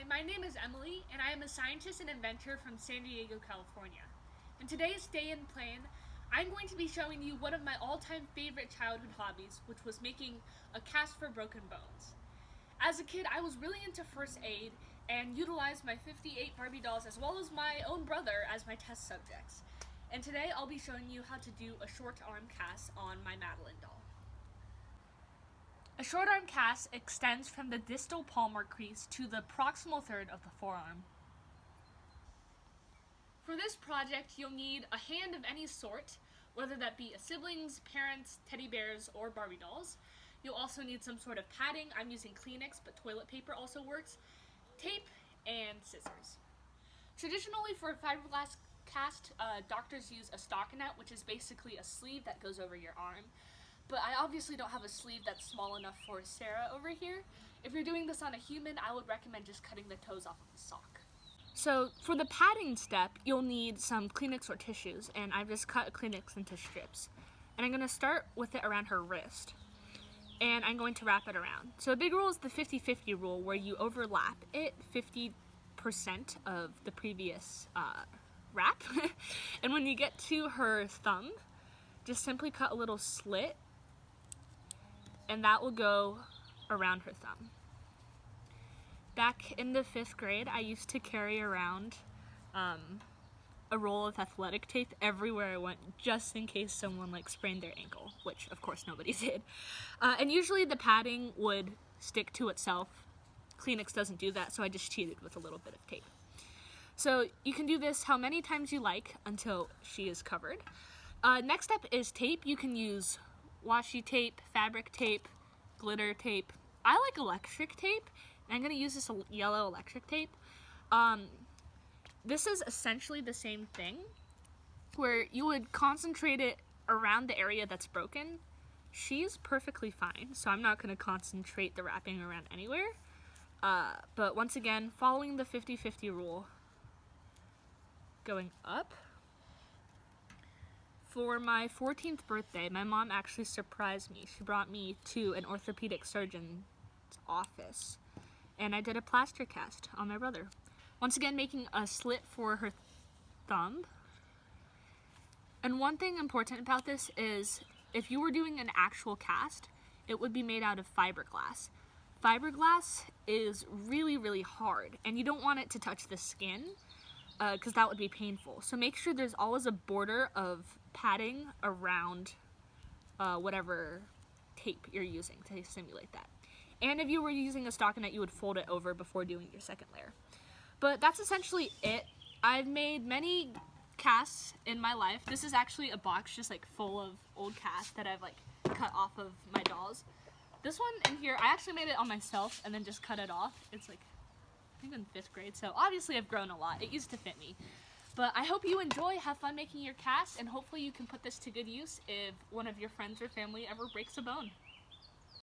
my name is Emily, and I am a scientist and inventor from San Diego, California. In today's Day in Plane, I'm going to be showing you one of my all-time favorite childhood hobbies, which was making a cast for broken bones. As a kid, I was really into first aid and utilized my 58 Barbie dolls as well as my own brother as my test subjects. And today I'll be showing you how to do a short arm cast on my Madeline doll. A short arm cast extends from the distal palmar crease to the proximal third of the forearm. For this project, you'll need a hand of any sort, whether that be a sibling's, parents, teddy bears, or Barbie dolls. You'll also need some sort of padding. I'm using Kleenex, but toilet paper also works, tape, and scissors. Traditionally, for a fiberglass cast, doctors use a stockinette, which is basically a sleeve that goes over your arm. But I obviously don't have a sleeve that's small enough for Sarah over here. If you're doing this on a human, I would recommend just cutting the toes off of the sock. So for the padding step, you'll need some Kleenex or tissues, and I've just cut Kleenex into strips. And I'm gonna start with it around her wrist. And I'm going to wrap it around. So a big rule is the 50-50 rule, where you overlap it 50% of the previous wrap. And when you get to her thumb, just simply cut a little slit, and that will go around her thumb. Back in the 5th grade, I used to carry around a roll of athletic tape everywhere I went, just in case someone sprained their ankle, which of course nobody did. And usually the padding would stick to itself. Kleenex doesn't do that, so I just cheated with a little bit of tape. So you can do this how many times you like until she is covered. Next step is tape. You can use washi tape, fabric tape, glitter tape. I like electric tape, and I'm going to use this yellow electric tape. This is essentially the same thing, where you would concentrate it around the area that's broken. She's perfectly fine, so I'm not going to concentrate the wrapping around anywhere. But once again, following the 50-50 rule, going up. For my 14th birthday, my mom actually surprised me. She brought me to an orthopedic surgeon's office, and I did a plaster cast on my brother. Once again, making a slit for her thumb. And one thing important about this is, if you were doing an actual cast, it would be made out of fiberglass. Fiberglass is really, really hard, and you don't want it to touch the skin, because that would be painful. So make sure there's always a border of padding around whatever tape you're using to simulate that. And if you were using a stockinette, you would fold it over before doing your second layer. But that's essentially it. I've made many casts in my life. This is actually a box just full of old casts that I've cut off of my dolls. This one in here, I actually made it on myself and then just cut it off. It's I think in 5th grade, so obviously I've grown a lot. It used to fit me. But I hope you enjoy, have fun making your cast, and hopefully you can put this to good use if one of your friends or family ever breaks a bone.